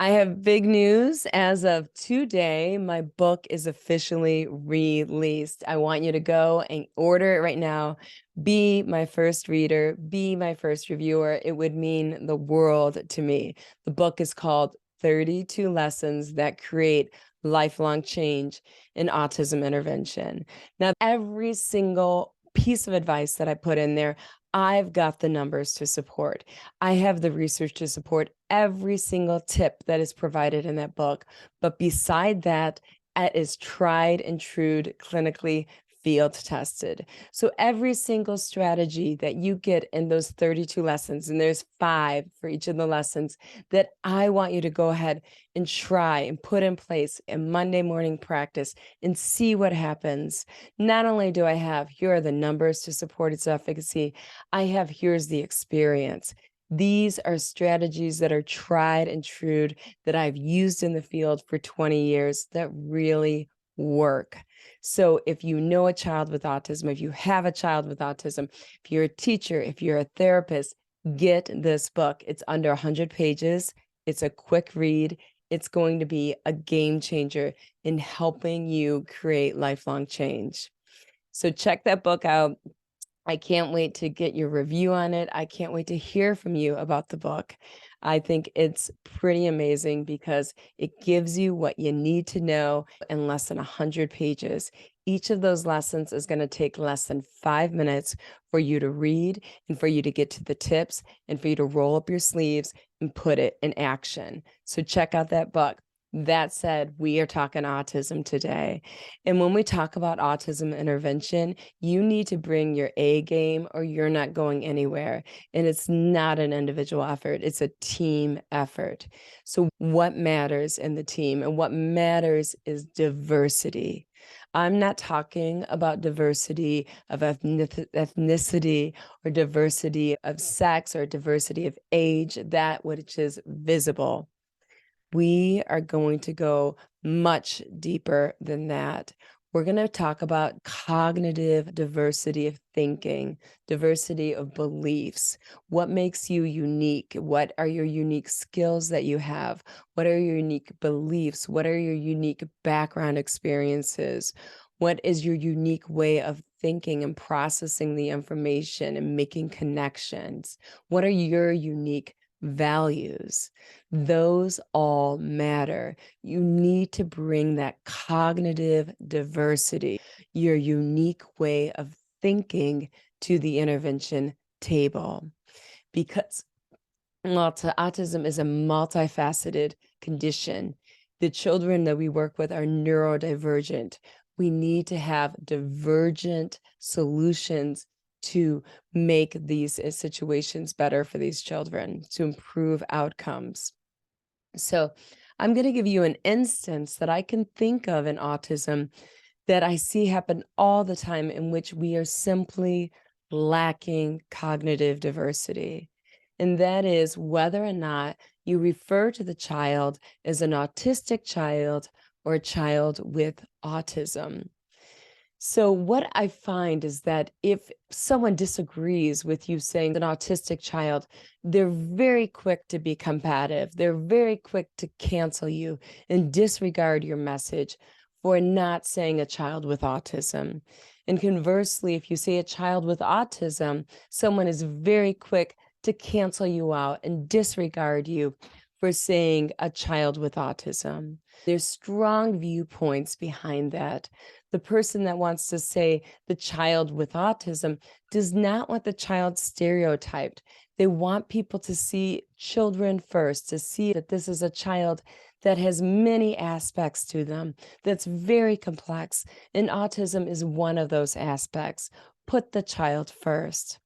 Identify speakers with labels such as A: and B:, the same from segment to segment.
A: I have big news. As of today, my book is officially released. I want you to go and order it right now. Be my first reader, be my first reviewer. It would mean the world to me. The book is called 32 Lessons That Create Lifelong Change in Autism Intervention. Now, every single piece of advice that I put in there, I've got the numbers to support. I have the research to support every single tip that is provided in that book. But beside that, it is tried and true, clinically field tested. So every single strategy that you get in those 32 lessons, and there's 5 for each of the lessons, that I want you to go ahead and try and put in place in Monday morning practice and see what happens. Not only do I have, here are the numbers to support its efficacy, I have, here's the experience. These are strategies that are tried and true that I've used in the field for 20 years that really work. So if you know a child with autism, if you have a child with autism, if you're a teacher, if you're a therapist, get this book. It's under 100 pages. It's a quick read. It's going to be a game changer in helping you create lifelong change. So check that book out. I can't wait to get your review on it. I can't wait to hear from you about the book. I think it's pretty amazing because it gives you what you need to know in less than 100 pages. Each of those lessons is going to take less than 5 minutes for you to read and for you to get to the tips and for you to roll up your sleeves and put it in action. So check out that book. That said, we are talking autism today. And when we talk about autism intervention, you need to bring your A game or you're not going anywhere. And it's not an individual effort, it's a team effort. So what matters in the team and what matters is diversity. I'm not talking about diversity of ethnicity or diversity of sex or diversity of age, that which is visible. We are going to go much deeper than that. We're going to talk about cognitive diversity of thinking, diversity of beliefs. What makes you unique? What are your unique skills that you have? What are your unique beliefs? What are your unique background experiences? What is your unique way of thinking and processing the information and making connections? What are your unique values? Those all matter. You need to bring that cognitive diversity, your unique way of thinking, to the intervention table. Because autism is a multifaceted condition. The children that we work with are neurodivergent. We need to have divergent solutions to make these situations better for these children, to improve outcomes. So I'm going to give you an instance that I can think of in autism that I see happen all the time, in which we are simply lacking cognitive diversity. And that is whether or not you refer to the child as an autistic child or a child with autism. So what I find is that if someone disagrees with you saying an autistic child, they're very quick to be combative. They're very quick to cancel you and disregard your message for not saying a child with autism. And conversely, if you say a child with autism, someone is very quick to cancel you out and disregard you for saying a child with autism. There's strong viewpoints behind that. The person that wants to say the child with autism does not want the child stereotyped. They want people to see children first, to see that this is a child that has many aspects to them, that's very complex, and autism is one of those aspects. Put the child first.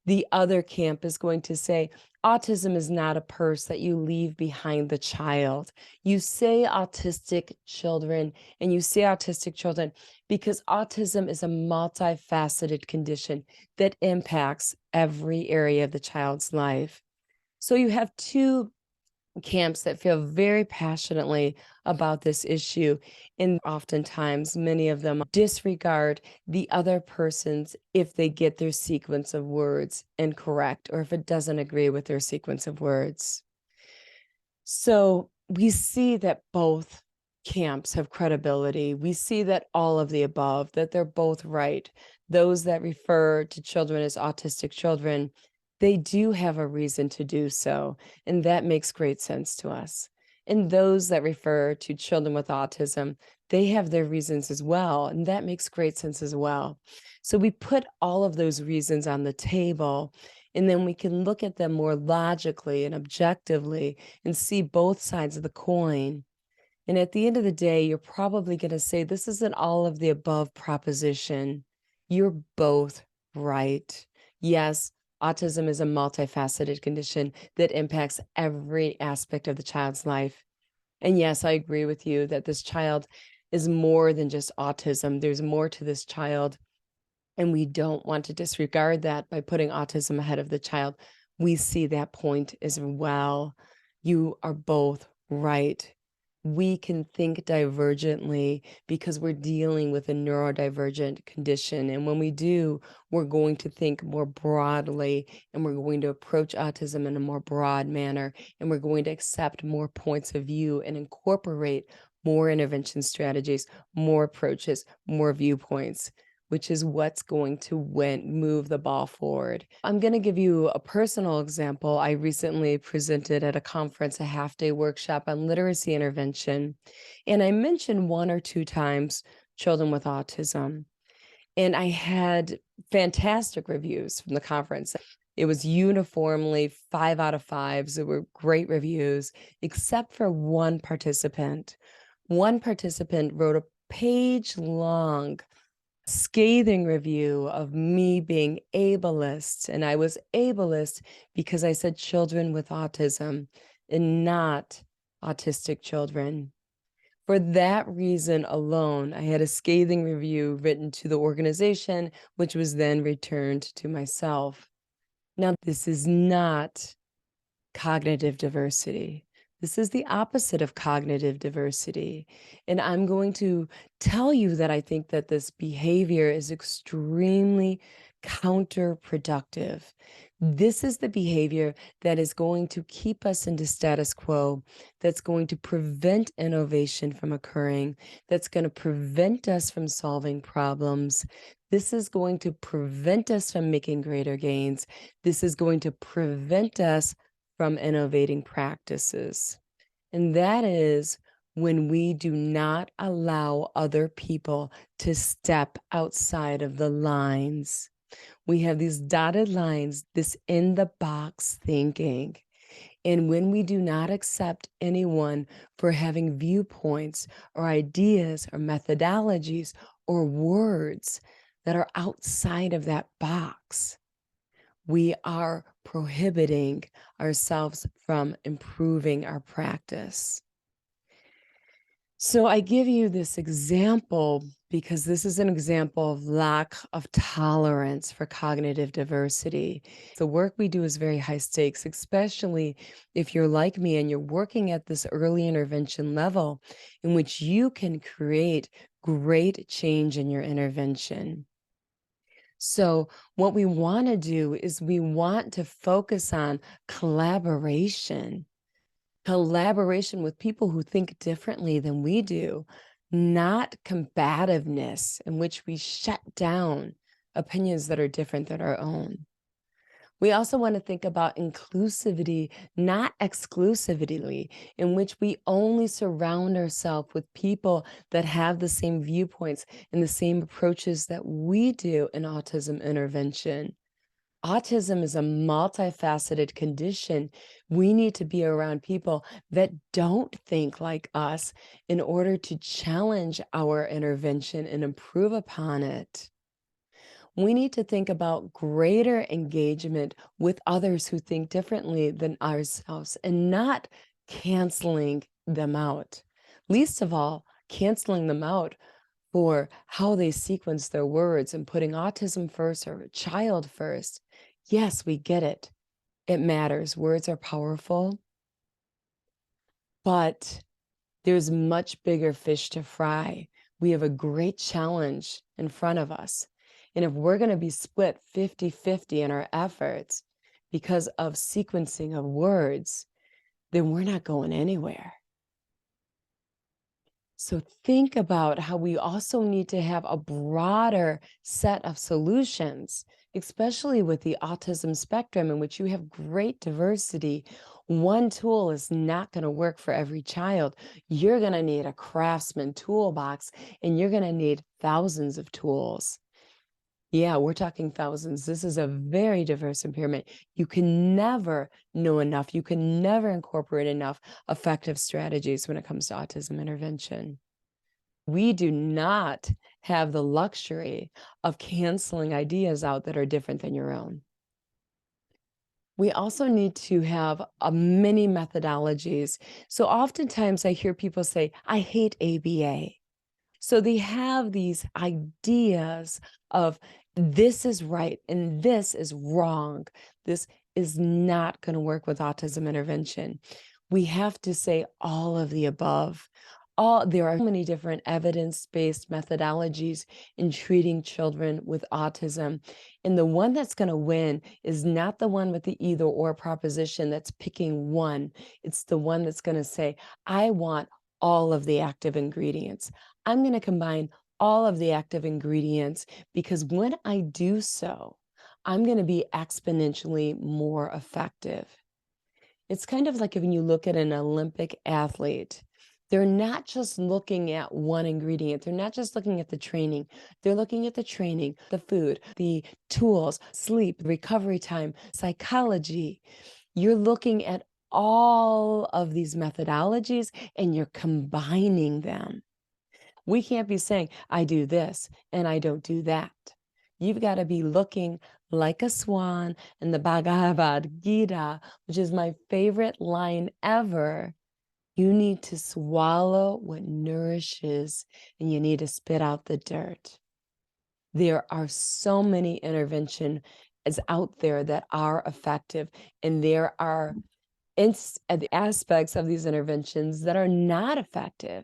A: The other camp is going to say, autism is not a purse that you leave behind the child. You say autistic children, and you say autistic children because autism is a multifaceted condition that impacts every area of the child's life. So you have two camps that feel very passionately about this issue, and oftentimes many of them disregard the other person's if they get their sequence of words incorrect or if it doesn't agree with their sequence of words. So we see that both camps have credibility. We see that all of the above, that they're both right. Those that refer to children as autistic children, they do have a reason to do so, and that makes great sense to us. And those that refer to children with autism, they have their reasons as well, and that makes great sense as well. So we put all of those reasons on the table, and then we can look at them more logically and objectively and see both sides of the coin. And at the end of the day, you're probably going to say, this is an all of the above proposition. You're both right. Yes, autism is a multifaceted condition that impacts every aspect of the child's life. And yes, I agree with you that this child is more than just autism. There's more to this child. And we don't want to disregard that by putting autism ahead of the child. We see that point as well. You are both right. We can think divergently because we're dealing with a neurodivergent condition. And when we do, we're going to think more broadly, and we're going to approach autism in a more broad manner, and we're going to accept more points of view and incorporate more intervention strategies, more approaches, more viewpoints, which is what's going to move the ball forward. I'm going to give you a personal example. I recently presented at a conference a half-day workshop on literacy intervention, and I mentioned 1 or 2 times children with autism, and I had fantastic reviews from the conference. It was uniformly 5 out of 5s. They were great reviews, except for one participant. One participant wrote a page-long scathing review of me being ableist, and I was ableist because I said children with autism and not autistic children. For that reason alone, I had a scathing review written to the organization, which was then returned to myself. Now, this is not cognitive diversity. This is the opposite of cognitive diversity. And I'm going to tell you that I think that this behavior is extremely counterproductive. This is the behavior that is going to keep us into status quo, that's going to prevent innovation from occurring, that's going to prevent us from solving problems. This is going to prevent us from making greater gains. This is going to prevent us from innovating practices. And that is when we do not allow other people to step outside of the lines. We have these dotted lines, this in the box thinking. And when we do not accept anyone for having viewpoints or ideas or methodologies or words that are outside of that box, we are prohibiting ourselves from improving our practice. So I give you this example because this is an example of lack of tolerance for cognitive diversity. The work we do is very high stakes, especially if you're like me and you're working at this early intervention level in which you can create great change in your intervention. So what we want to do is we want to focus on collaboration with people who think differently than we do, not combativeness in which we shut down opinions that are different than our own. We also want to think about inclusivity, not exclusivity, in which we only surround ourselves with people that have the same viewpoints and the same approaches that we do in autism intervention. Autism is a multifaceted condition. We need to be around people that don't think like us in order to challenge our intervention and improve upon it. We need to think about greater engagement with others who think differently than ourselves and not canceling them out. Least of all, canceling them out for how they sequence their words and putting autism first or a child first. Yes, we get it. It matters. Words are powerful, but there's much bigger fish to fry. We have a great challenge in front of us. And if we're going to be split 50-50 in our efforts because of sequencing of words, then we're not going anywhere. So think about how we also need to have a broader set of solutions, especially with the autism spectrum, in which you have great diversity. One tool is not going to work for every child. You're going to need a craftsman toolbox, and you're going to need thousands of tools. Yeah, we're talking thousands. This is a very diverse impairment. You can never know enough. You can never incorporate enough effective strategies when it comes to autism intervention. We do not have the luxury of canceling ideas out that are different than your own. We also need to have many methodologies. So oftentimes I hear people say, I hate ABA. So they have these ideas of this is right and this is wrong. This is not going to work with autism intervention. We have to say all of the above. There are many different evidence-based methodologies in treating children with autism. And the one that's going to win is not the one with the either or proposition that's picking one. It's the one that's going to say, I want all of the active ingredients. I'm going to combine all of the active ingredients because when I do so, I'm going to be exponentially more effective. It's kind of like when you look at an Olympic athlete, they're not just looking at one ingredient. They're not just looking at the training. They're looking at the training, the food, the tools, sleep, recovery time, psychology. You're looking at all of these methodologies and you're combining them. We can't be saying, I do this and I don't do that. You've got to be looking like a swan in the Bhagavad Gita, which is my favorite line ever. You need to swallow what nourishes and you need to spit out the dirt. There are so many interventions out there that are effective, and there are aspects of these interventions that are not effective.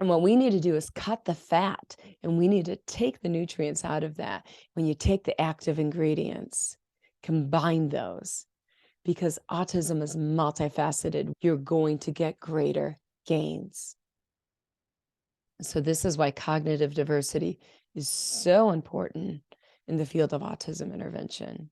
A: And what we need to do is cut the fat, and we need to take the nutrients out of that. When you take the active ingredients, combine those, because autism is multifaceted. You're going to get greater gains. So this is why cognitive diversity is so important in the field of autism intervention.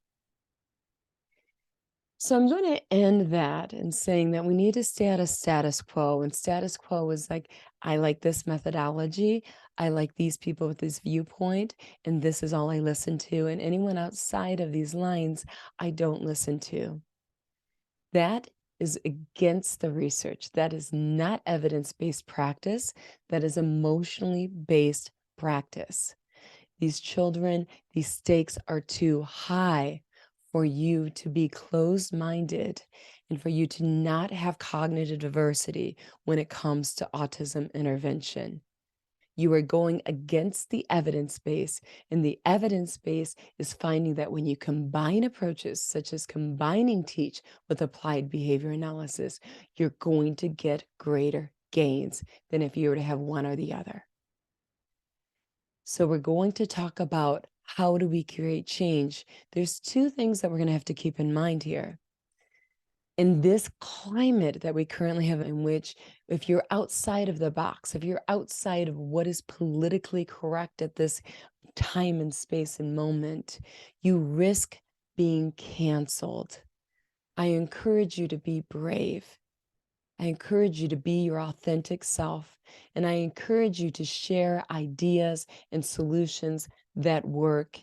A: So I'm going to end that in saying that we need to stay at a status quo. And status quo is like, I like this methodology. I like these people with this viewpoint, and this is all I listen to. And anyone outside of these lines, I don't listen to. That is against the research. That is not evidence-based practice. That is emotionally based practice. These children, these stakes are too high for you to be closed-minded and for you to not have cognitive diversity when it comes to autism intervention. You are going against the evidence base, and the evidence base is finding that when you combine approaches, such as combining TEACCH with applied behavior analysis, you're going to get greater gains than if you were to have one or the other. So we're going to talk about how do we create change. There's two things that we're going to have to keep in mind here. In this climate that we currently have, in which if you're outside of the box, if you're outside of what is politically correct at this time and space and moment, you risk being canceled. I encourage you to be brave. I encourage you to be your authentic self, and I encourage you to share ideas and solutions that work,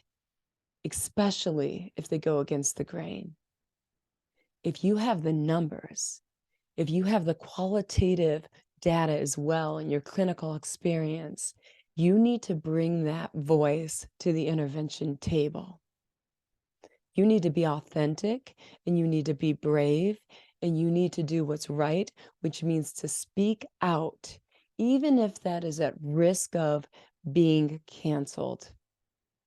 A: especially if they go against the grain. If you have the numbers, if you have the qualitative data as well in your clinical experience, you need to bring that voice to the intervention table. You need to be authentic, and you need to be brave, and you need to do what's right, which means to speak out, even if that is at risk of being canceled,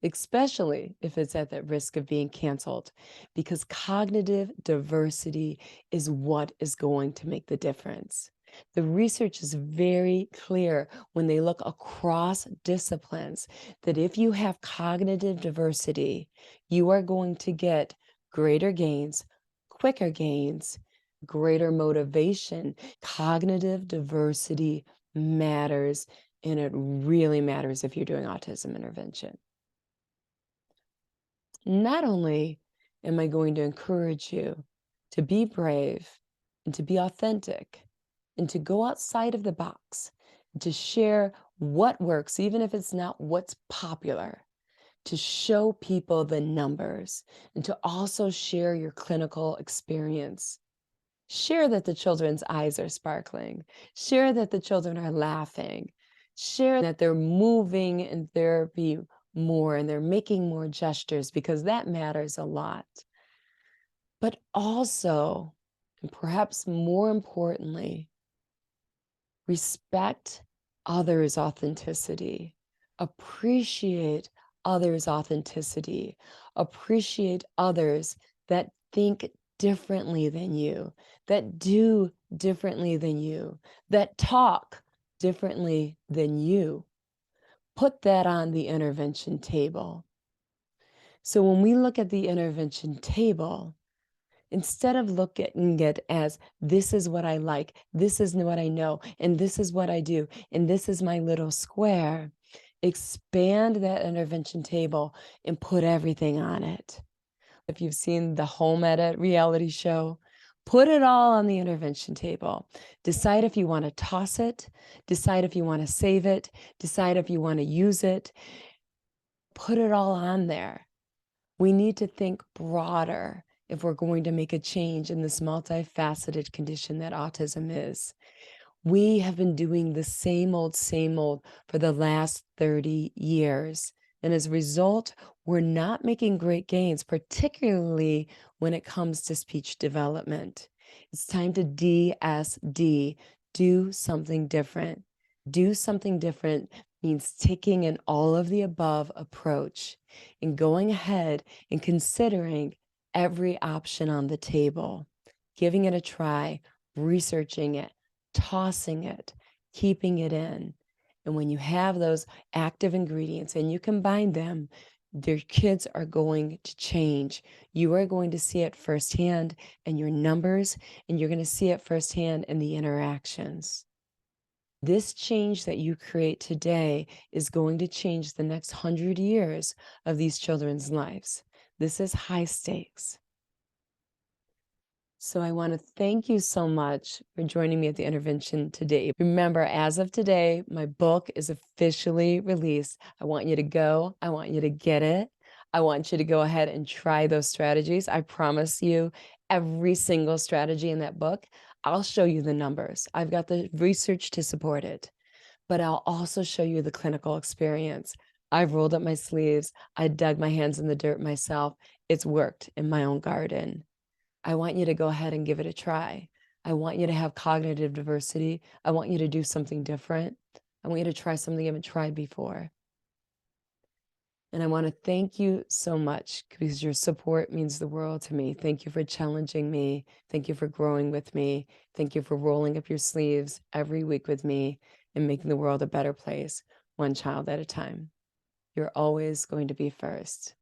A: especially if it's at that risk of being canceled, because cognitive diversity is what is going to make the difference. The research is very clear when they look across disciplines that if you have cognitive diversity, you are going to get greater gains, quicker gains, greater motivation. Cognitive diversity matters, and it really matters if you're doing autism intervention. Not only am I going to encourage you to be brave and to be authentic and to go outside of the box, and to share what works, even if it's not what's popular, to show people the numbers, and to also share your clinical experience. Share that the children's eyes are sparkling. Share that the children are laughing. Share that they're moving in therapy more and they're making more gestures, because that matters a lot. But also, and perhaps more importantly, respect others' authenticity. Appreciate others' authenticity. Appreciate others that think differently than you, that do differently than you, that talk differently than you. Put that on the intervention table. So when we look at the intervention table, instead of looking at it as this is what I like, this is what I know, and this is what I do, and this is my little square, expand that intervention table and put everything on it. If you've seen the Home Edit reality show, put it all on the intervention table. Decide if you want to toss it, decide if you want to save it, decide if you want to use it. Put it all on there. We need to think broader if we're going to make a change in this multifaceted condition that autism is. We have been doing the same old for the last 30 years. And as a result, we're not making great gains, particularly when it comes to speech development. It's time to DSD, do something different. Do something different means taking an all of the above approach and going ahead and considering every option on the table, giving it a try, researching it, tossing it, keeping it in. And when you have those active ingredients and you combine them, their kids are going to change. You are going to see it firsthand in your numbers, and you're going to see it firsthand in the interactions. This change that you create today is going to change the next 100 years of these children's lives. This is high stakes. So I want to thank you so much for joining me at the intervention today. Remember, as of today, my book is officially released. I want you to go. I want you to get it. I want you to go ahead and try those strategies. I promise you, every single strategy in that book, I'll show you the numbers. I've got the research to support it, but I'll also show you the clinical experience. I've rolled up my sleeves. I dug my hands in the dirt myself. It's worked in my own garden. I want you to go ahead and give it a try. I want you to have cognitive diversity. I want you to do something different. I want you to try something you haven't tried before. And I want to thank you so much, because your support means the world to me. Thank you for challenging me. Thank you for growing with me. Thank you for rolling up your sleeves every week with me and making the world a better place, one child at a time. You're always going to be first.